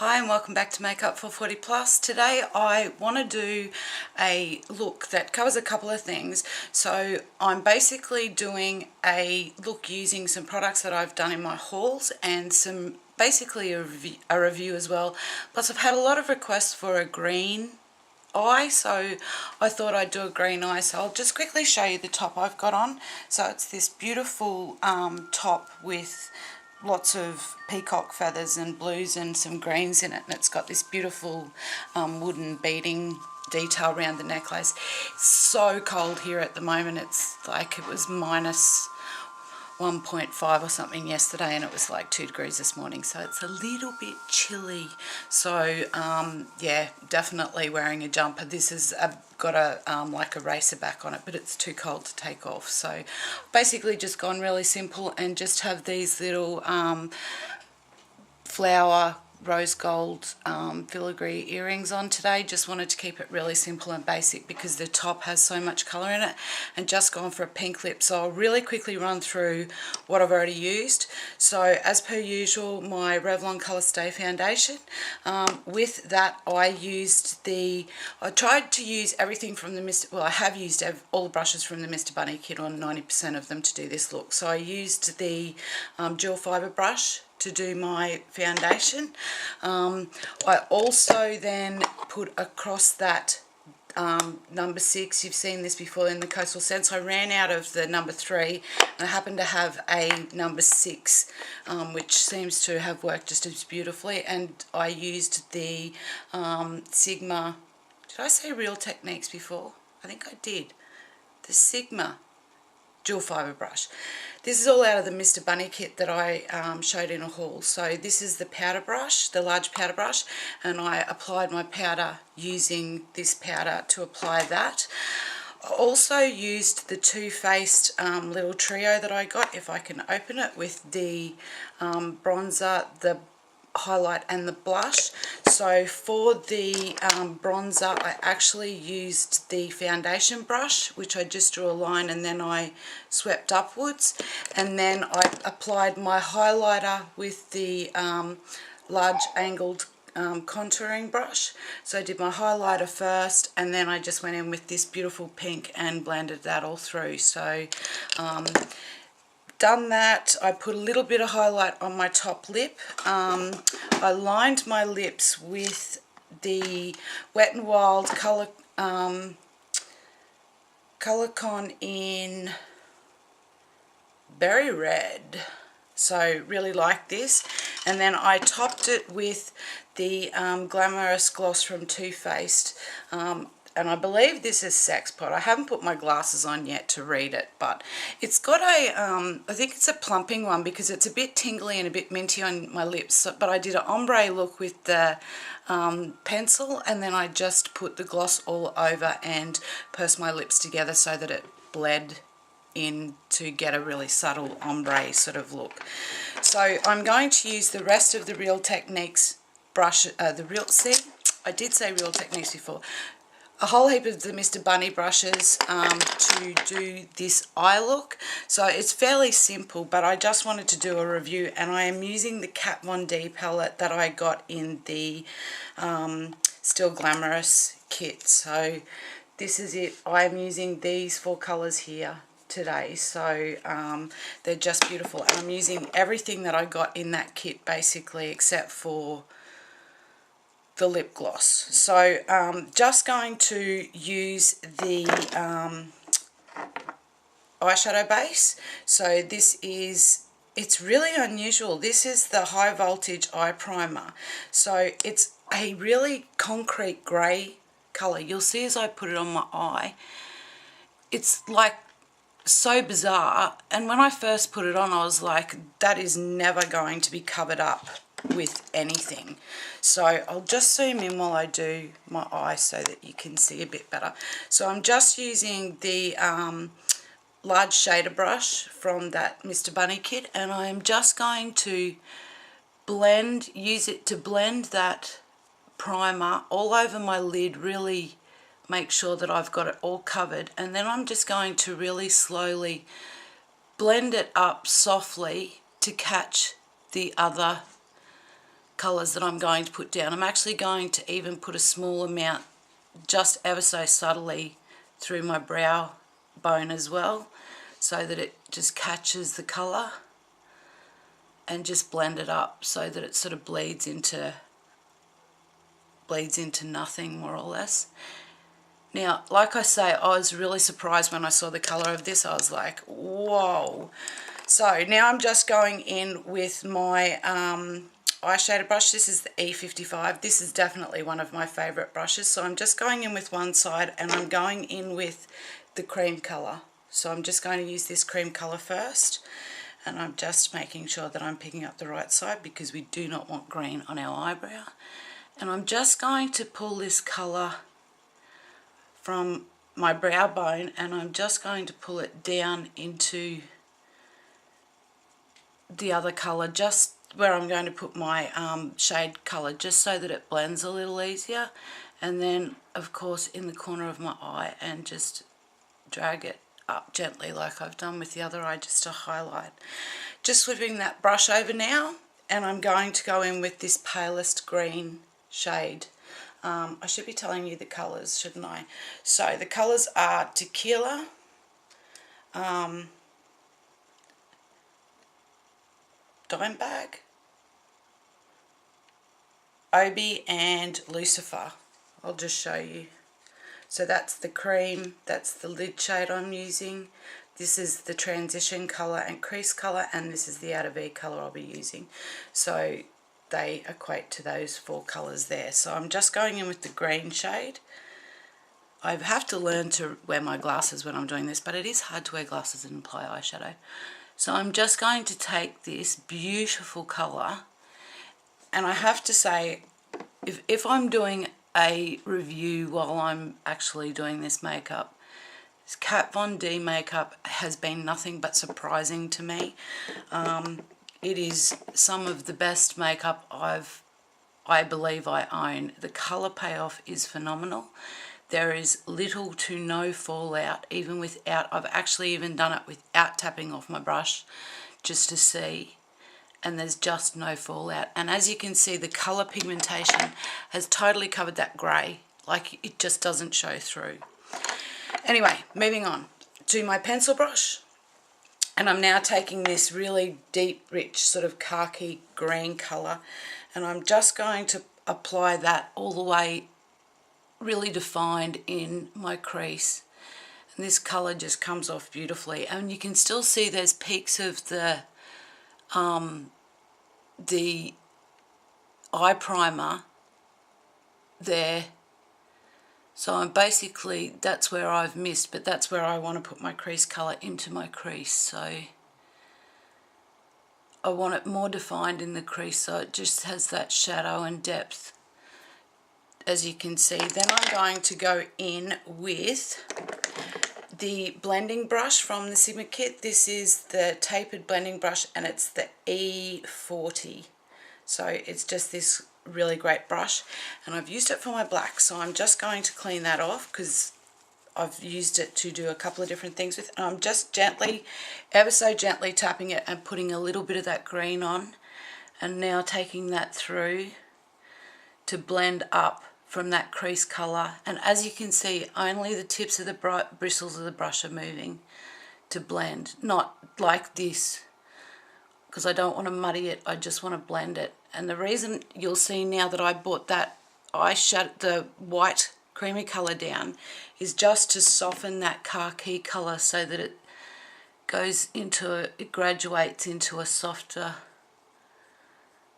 Hi and welcome back to Makeup440plus. Today I want to do a look that covers a couple of things. So I'm basically doing a look using some products that I've done in my hauls and some basically a review as well. Plus I've had a lot of requests for a green eye, so I thought I'd do a green eye. So I'll just quickly show you the top I've got on. So it's this beautiful top with lots of peacock feathers and blues and some greens in it, and it's got this beautiful wooden beading detail around the necklace. It's so cold here at the moment. It's like it was minus 1.5 or something yesterday, and it was like 2 degrees this morning, so it's a little bit chilly. So yeah, definitely wearing a jumper. This has got a like a racer back on it, but it's too cold to take off. So basically just gone really simple and just have these little flower rose gold filigree earrings on today. Just wanted to keep it really simple and basic because the top has so much colour in it, and just gone for a pink lip. So I'll really quickly run through what I've already used. So as per usual, my Revlon Colour Stay foundation. With that I tried to use everything from the I have used all the brushes from the Mr. Bunny kit, on 90% of them, to do this look. So I used the dual fibre brush to do my foundation. I also then put across that number 6, you've seen this before in the Coastal Scent. So I ran out of the number 3 and I happen to have a number 6 which seems to have worked just as beautifully, and I used the Sigma, did I say Real Techniques before? I think I did. The Sigma dual fibre brush. This is all out of the Mr. Bunny kit that I showed in a haul. So this is the powder brush, the large powder brush, and I applied my powder using this powder to apply that. I also used the Too Faced little trio that I got, if I can open it, with the bronzer, the highlight and the blush. So for the bronzer I actually used the foundation brush, which I just drew a line and then I swept upwards, and then I applied my highlighter with the large angled contouring brush. So I did my highlighter first and then I just went in with this beautiful pink and blended that all through. So done that, I put a little bit of highlight on my top lip. I lined my lips with the Wet n Wild Colourcon in Berry Red. So really like this. And then I topped it with the Glamorous Gloss from Too Faced. And I believe this is Sex Pot. I haven't put my glasses on yet to read it, but it's got a, I think it's a plumping one because it's a bit tingly and a bit minty on my lips. But I did an ombre look with the pencil, and then I just put the gloss all over and pursed my lips together so that it bled in to get a really subtle ombre sort of look. So I'm going to use the rest of the Real Techniques brush, I did say Real Techniques before, a whole heap of the Mr. Bunny brushes to do this eye look. So it's fairly simple, but I just wanted to do a review, and I am using the Kat Von D palette that I got in the Still Glamorous kit. So this is it. I am using these 4 colours here today, so they're just beautiful, and I'm using everything that I got in that kit basically except for the lip gloss. So just going to use the eyeshadow base. So this is, it's really unusual. This is the High Voltage Eye Primer. So it's a really concrete grey colour. You'll see as I put it on my eye, it's like so bizarre, and when I first put it on I was like, that is never going to be covered up with anything. So I'll just zoom in while I do my eye so that you can see a bit better. So I'm just using the large shader brush from that Mr. Bunny kit, and I'm just going to use it to blend that primer all over my lid, really make sure that I've got it all covered, and then I'm just going to really slowly blend it up softly to catch the other colours that I'm going to put down. I'm actually going to even put a small amount just ever so subtly through my brow bone as well, so that it just catches the colour, and just blend it up so that it sort of bleeds into nothing, more or less. Now, like I say, I was really surprised when I saw the colour of this. I was like, whoa. So now I'm just going in with my eyeshadow brush. This is the E55. This is definitely one of my favourite brushes. So I'm just going in with one side, and I'm going in with the cream colour. So I'm just going to use this cream colour first, and I'm just making sure that I'm picking up the right side, because we do not want green on our eyebrow. And I'm just going to pull this colour from my brow bone, and I'm just going to pull it down into the other colour, just where I'm going to put my shade colour, just so that it blends a little easier. And then, of course, in the corner of my eye, and just drag it up gently like I've done with the other eye, just to highlight. Just flipping that brush over now, and I'm going to go in with this palest green shade. I should be telling you the colours, shouldn't I? So the colours are Tequila, Dimebag, Obi, and Lucifer. I'll just show you. So that's the cream, that's the lid shade I'm using. This is the transition colour and crease colour, and this is the outer V colour I'll be using. So they equate to those four colours there. So I'm just going in with the green shade. I have to learn to wear my glasses when I'm doing this, but it is hard to wear glasses and apply eyeshadow. So I'm just going to take this beautiful colour, and I have to say, if I'm doing a review while I'm actually doing this makeup, this Kat Von D makeup has been nothing but surprising to me. It is some of the best makeup I believe I own. The colour payoff is phenomenal. There is little to no fallout, even without, I've actually even done it without tapping off my brush, just to see, and there's just no fallout. And as you can see, the colour pigmentation has totally covered that grey, like it just doesn't show through. Anyway, moving on to my pencil brush. And I'm now taking this really deep, rich sort of khaki green colour, and I'm just going to apply that all the way really defined in my crease. And this colour just comes off beautifully. And you can still see there's peaks of the eye primer there. So I'm basically, that's where I've missed, but that's where I want to put my crease colour into my crease. So I want it more defined in the crease, so it just has that shadow and depth, as you can see. Then I'm going to go in with the blending brush from the Sigma kit. This is the tapered blending brush, and it's the E40. So it's just this really great brush, and I've used it for my black, so I'm just going to clean that off because I've used it to do a couple of different things with, and I'm just gently, ever so gently tapping it and putting a little bit of that green on, and now taking that through to blend up from that crease colour. And as you can see, only the tips of the bristles of the brush are moving to blend, not like this, because I don't want to muddy it, I just want to blend it. And the reason you'll see now that I brought that eyeshadow, the white creamy colour down, is just to soften that khaki colour so that it goes into, it graduates into a softer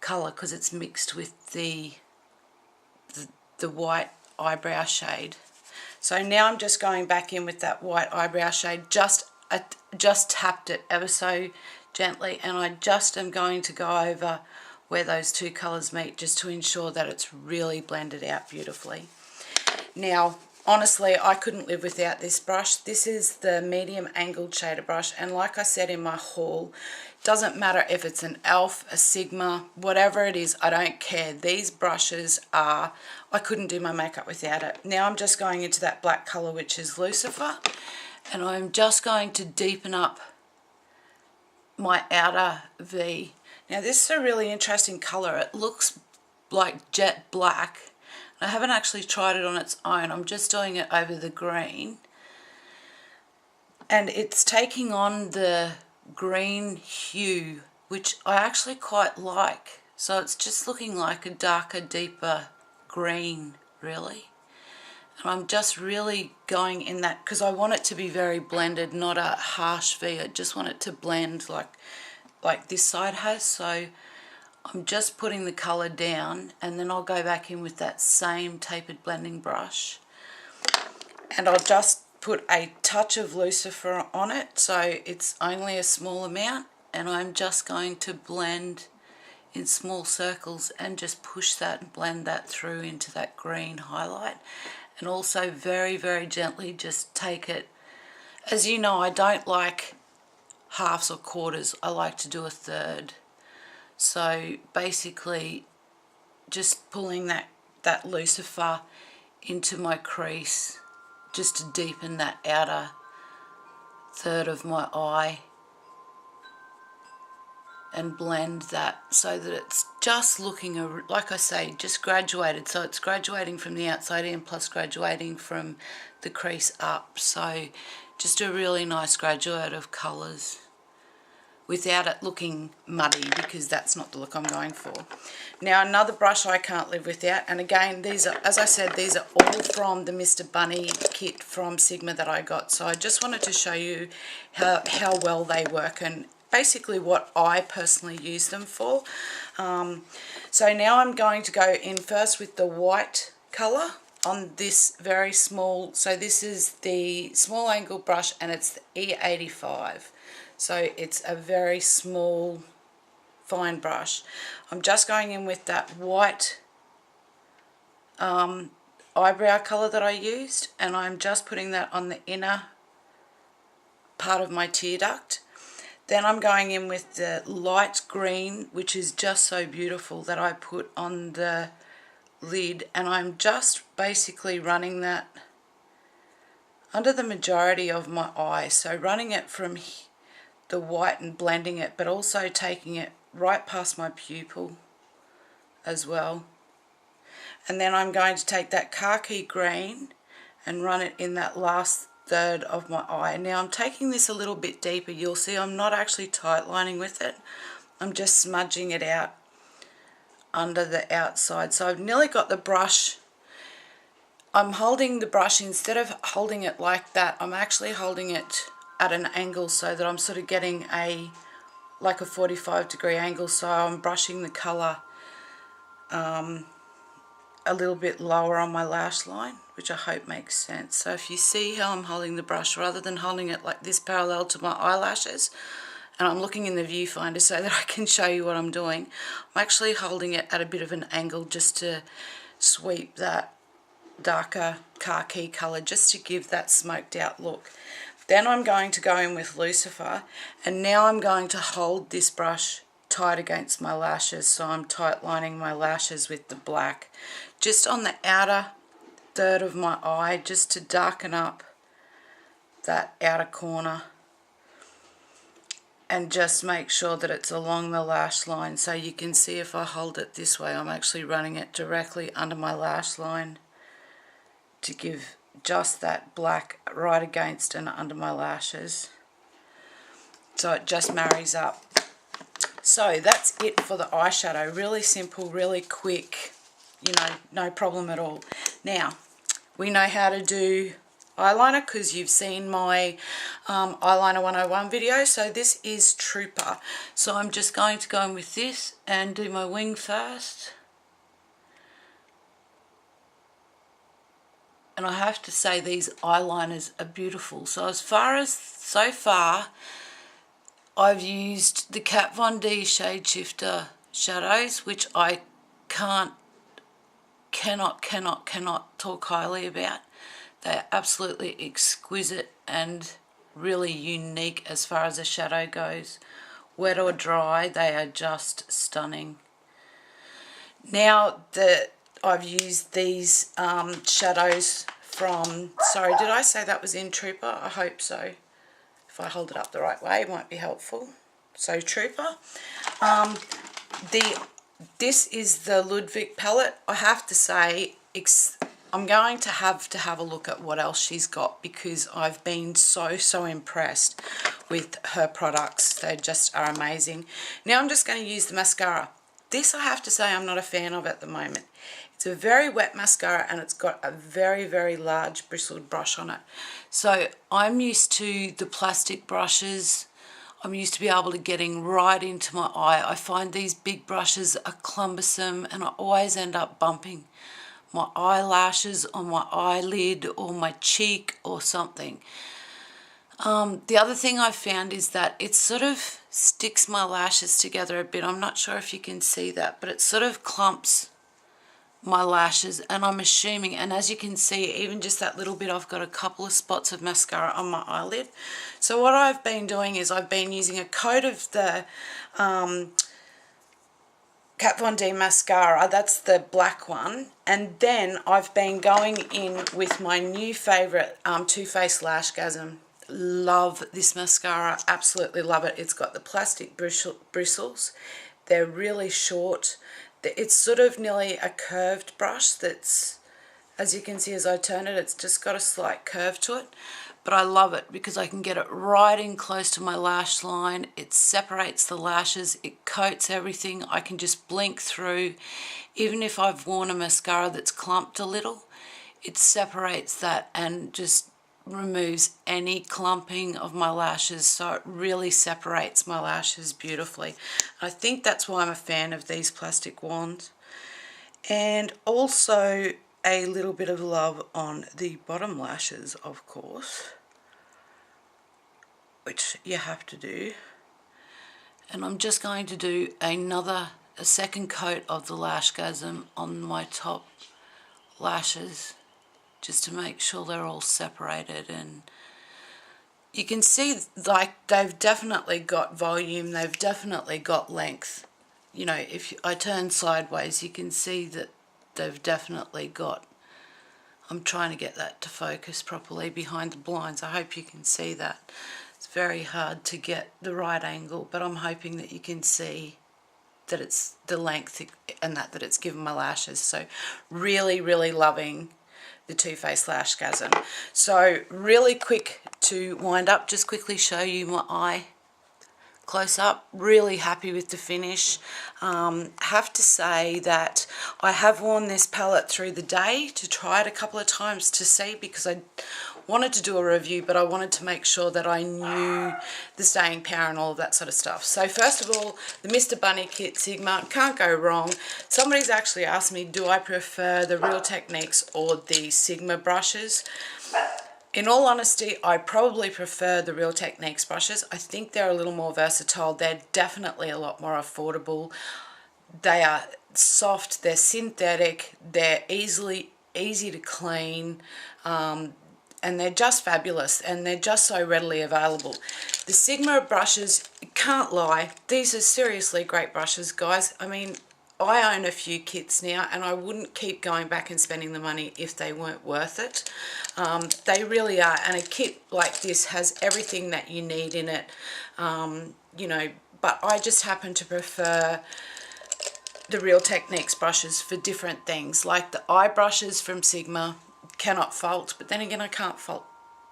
colour, because it's mixed with the white eyebrow shade. So now I'm just going back in with that white eyebrow shade, just tapped it ever so gently, and I just am going to go over where those two colours meet, just to ensure that it's really blended out beautifully. Now, honestly, I couldn't live without this brush. This is the medium angled shader brush, and like I said in my haul, doesn't matter if it's an ELF, a Sigma, whatever it is, I don't care. These brushes are, I couldn't do my makeup without it. Now I'm just going into that black colour, which is Lucifer, and I'm just going to deepen up my outer V. Now this is a really interesting colour. It looks like jet black. I haven't actually tried it on its own. I'm just doing it over the green. And it's taking on the green hue, which I actually quite like. So it's just looking like a darker, deeper green, really. And I'm just really going in that, because I want it to be very blended, not a harsh V. I just want it to blend like this side has. So I'm just putting the colour down, and then I'll go back in with that same tapered blending brush. And I'll just put a touch of lucifer on it, so it's only a small amount, and I'm just going to blend in small circles and just push that and blend that through into that green highlight. And also very, very gently just take it. As you know, I don't like halves or quarters. I like to do a third. So basically just pulling that lucifer into my crease just to deepen that outer third of my eye and blend that so that it's just looking, like I say, just graduated. So it's graduating from the outside in plus graduating from the crease up. So just a really nice graduate of colours without it looking muddy, because that's not the look I'm going for. Now another brush I can't live without, and again these are, as I said, these are all from the Mr. Bunny kit from Sigma that I got. So I just wanted to show you how well they work and basically what I personally use them for. So now I'm going to go in first with the white colour on this very small, so this is the small angle brush and it's the E85. So it's a very small, fine brush. I'm just going in with that white eyebrow colour that I used, and I'm just putting that on the inner part of my tear duct. Then I'm going in with the light green, which is just so beautiful, that I put on the lid, and I'm just basically running that under the majority of my eye. So running it from the white and blending it, but also taking it right past my pupil as well. And then I'm going to take that khaki green and run it in that last third of my eye. Now I'm taking this a little bit deeper. You'll see I'm not actually tight lining with it. I'm just smudging it out under the outside. So I've nearly got the brush. I'm holding the brush, instead of holding it like that, I'm actually holding it at an angle so that I'm sort of getting like a 45-degree angle. So I'm brushing the colour a little bit lower on my lash line, which I hope makes sense. So if you see how I'm holding the brush, rather than holding it like this parallel to my eyelashes, and I'm looking in the viewfinder so that I can show you what I'm doing, I'm actually holding it at a bit of an angle just to sweep that darker khaki colour, just to give that smoked out look. Then I'm going to go in with lucifer, and now I'm going to hold this brush tight against my lashes. So I'm tight lining my lashes with the black, just on the outer third of my eye, just to darken up that outer corner, and just make sure that it's along the lash line. So you can see if I hold it this way, I'm actually running it directly under my lash line to give just that black right against and under my lashes, so it just marries up. So that's it for the eyeshadow. Really simple, really quick, you know, no problem at all. Now we know how to do eyeliner because you've seen my eyeliner 101 video. So this is Trooper. So I'm just going to go in with this and do my wing first. And I have to say these eyeliners are beautiful. So so far I've used the Kat Von D Shade Shifter shadows, which I cannot talk highly about. They're absolutely exquisite and really unique as far as a shadow goes. Wet or dry, they are just stunning. Now that I've used these shadows from, sorry, did I say that was in Trooper? I hope so. If I hold it up the right way, it might be helpful. So Trooper. The This is the Ludwig palette. I have to say, I'm going to have a look at what else she's got, because I've been so impressed with her products. They just are amazing. Now I'm just going to use the mascara. This, I have to say, I'm not a fan of at the moment. It's a very wet mascara and it's got a very large bristled brush on it. So I'm used to the plastic brushes. I'm used to be able to getting right into my eye. I find these big brushes are cumbersome and I always end up bumping my eyelashes or my eyelid or my cheek or something. The other thing I found is that it sort of sticks my lashes together a bit. I'm not sure if you can see that, but it sort of clumps my lashes, and I'm assuming, and as you can see, even just that little bit, I've got a couple of spots of mascara on my eyelid. So what I've been doing is I've been using a coat of the Kat Von D mascara, that's the black one, and then I've been going in with my new favourite Too Faced Lashgasm. Love this mascara, absolutely love it. It's got the plastic bristles, they're really short. It's sort of nearly a curved brush that's, as you can see as I turn it, it's just got a slight curve to it. But I love it because I can get it right in close to my lash line. It separates the lashes, it coats everything. I can just blink through. Even if I've worn a mascara that's clumped a little, it separates that and just removes any clumping of my lashes, so it really separates my lashes beautifully. I think that's why I'm a fan of these plastic wands. And also a little bit of love on the bottom lashes, of course, which you have to do. And I'm just going to do a second coat of the Lashgasm on my top lashes, just to make sure they're all separated. And you can see, like, they've definitely got volume, they've definitely got length. You know, if I turn sideways, you can see that they've definitely got, I'm trying to get that to focus properly behind the blinds. I hope you can see that. It's very hard to get the right angle, but I'm hoping that you can see that it's the length and that it's given my lashes. So really loving the Too Faced Lashgasm. So really quick to wind up, just quickly show you my eye close up. Really happy with the finish. Have to say that I have worn this palette through the day to try it a couple of times to see, because I wanted to do a review, but I wanted to make sure that I knew the staying power and all of that sort of stuff. So first of all, the Mr. Bunny Kit Sigma, can't go wrong. Somebody's actually asked me, do I prefer the Real Techniques or the Sigma brushes? In all honesty, I probably prefer the Real Techniques brushes. I think they're a little more versatile. They're definitely a lot more affordable. They are soft, they're synthetic, they're easy to clean, and they're just fabulous, and they're just so readily available. The Sigma brushes, can't lie, these are seriously great brushes, guys. I mean, I own a few kits now, and I wouldn't keep going back and spending the money if they weren't worth it. They really are, and a kit like this has everything that you need in it, you know, but I just happen to prefer the Real Techniques brushes for different things. Like the eye brushes from Sigma, cannot fault, but then again, I can't fault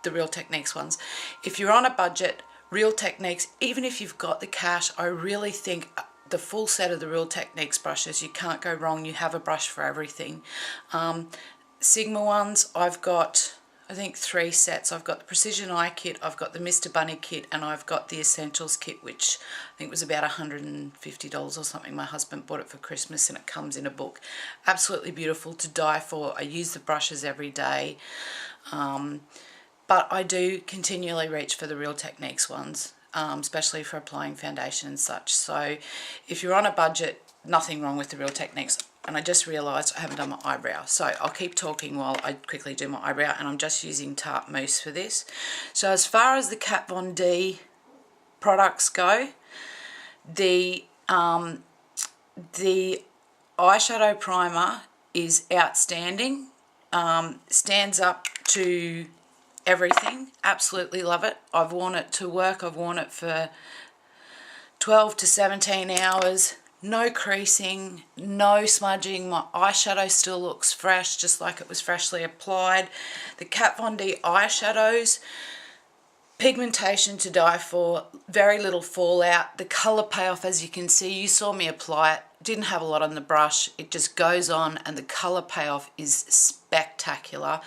the Real Techniques ones. If you're on a budget, Real Techniques, even if you've got the cash, I really think the full set of the Real Techniques brushes, you can't go wrong. You have a brush for everything. Sigma ones, I've got, I think, 3 sets. I've got the Precision Eye Kit, I've got the Mr. Bunny Kit, and I've got the Essentials Kit, which I think was about $150 or something. My husband bought it for Christmas, and it comes in a book. Absolutely beautiful, to die for. I use the brushes every day. But I do continually reach for the Real Techniques ones, especially for applying foundation and such. So if you're on a budget, nothing wrong with the Real Techniques. And I just realised I haven't done my eyebrow, so I'll keep talking while I quickly do my eyebrow, and I'm just using Tarte Mousse for this. So as far as the Kat Von D products go, the eyeshadow primer is outstanding, stands up to everything, absolutely love it. I've worn it to work, I've worn it for 12 to 17 hours, no creasing, no smudging. My eyeshadow still looks fresh, just like it was freshly applied. The Kat Von D eyeshadows, pigmentation to die for, very little fallout. The colour payoff, as you can see, you saw me apply it, didn't have a lot on the brush. It just goes on and the colour payoff is spectacular.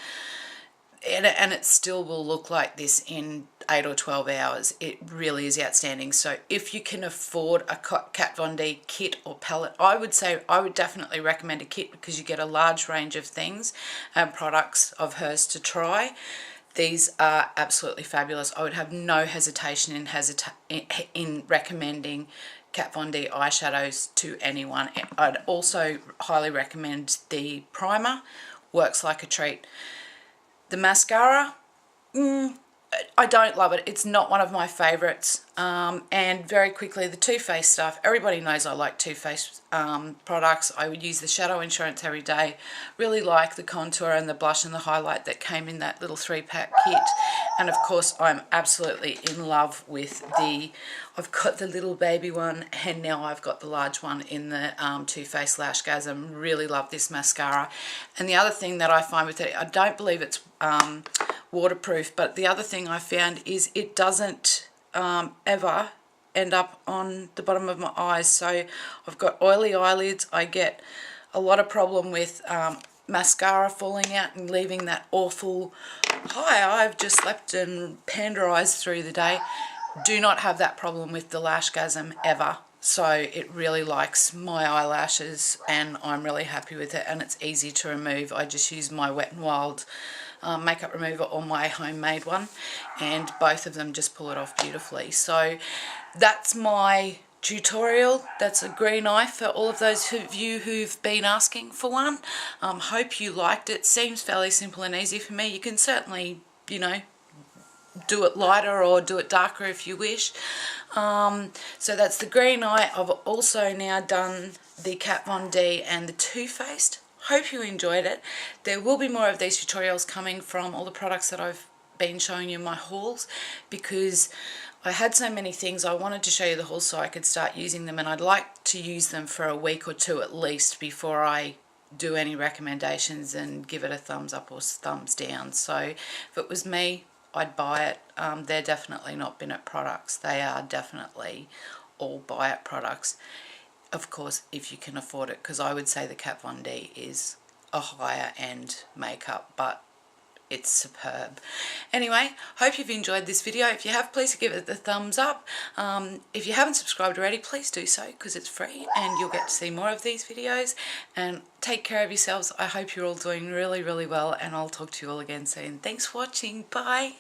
And it still will look like this in 8 or 12 hours. It really is outstanding. So if you can afford a Kat Von D kit or palette, I would definitely recommend a kit, because you get a large range of things and products of hers to try. These are absolutely fabulous. I would have no hesitation in recommending Kat Von D eyeshadows to anyone. I'd also highly recommend the primer. Works like a treat. The mascara, I don't love it. It's not one of my favourites. And very quickly, the Too Faced stuff. Everybody knows I like Too Faced products. I would use the Shadow Insurance every day. Really like the contour and the blush and the highlight that came in that little 3-pack kit. And of course, I'm absolutely in love with I've got the little baby one, and now I've got the large one in the Too Faced Lashgasm. Really love this mascara. And the other thing that I find with it, I don't believe it's waterproof, but the other thing I found is it doesn't ever end up on the bottom of my eyes. So I've got oily eyelids. I get a lot of problem with mascara falling out and leaving that awful, hi, I've just slept and panderized through the day. Do not have that problem with the Lashgasm ever. So it really likes my eyelashes, and I'm really happy with it, and it's easy to remove. I just use my Wet n Wild makeup remover or my homemade one, and both of them just pull it off beautifully. So that's my tutorial. That's a green eye for all of those of you who've been asking for one. Hope you liked it. Seems fairly simple and easy for me. You can certainly, you know, do it lighter or do it darker if you wish. So that's the green eye. I've also now done the Kat Von D and the Too Faced. Hope you enjoyed it. There will be more of these tutorials coming from all the products that I've been showing you in my hauls, because I had so many things. I wanted to show you the hauls so I could start using them, and I'd like to use them for a week or two at least before I do any recommendations and give it a thumbs up or thumbs down. So if it was me, I'd buy it. They're definitely not Bin-It products. They are definitely all buy-it products. Of course, if you can afford it, because I would say the Kat Von D is a higher end makeup, but it's superb. Anyway, hope you've enjoyed this video. If you have, please give it the thumbs up. If you haven't subscribed already, please do so, because it's free and you'll get to see more of these videos. And take care of yourselves. I hope you're all doing really, really well, and I'll talk to you all again soon. Thanks for watching. Bye.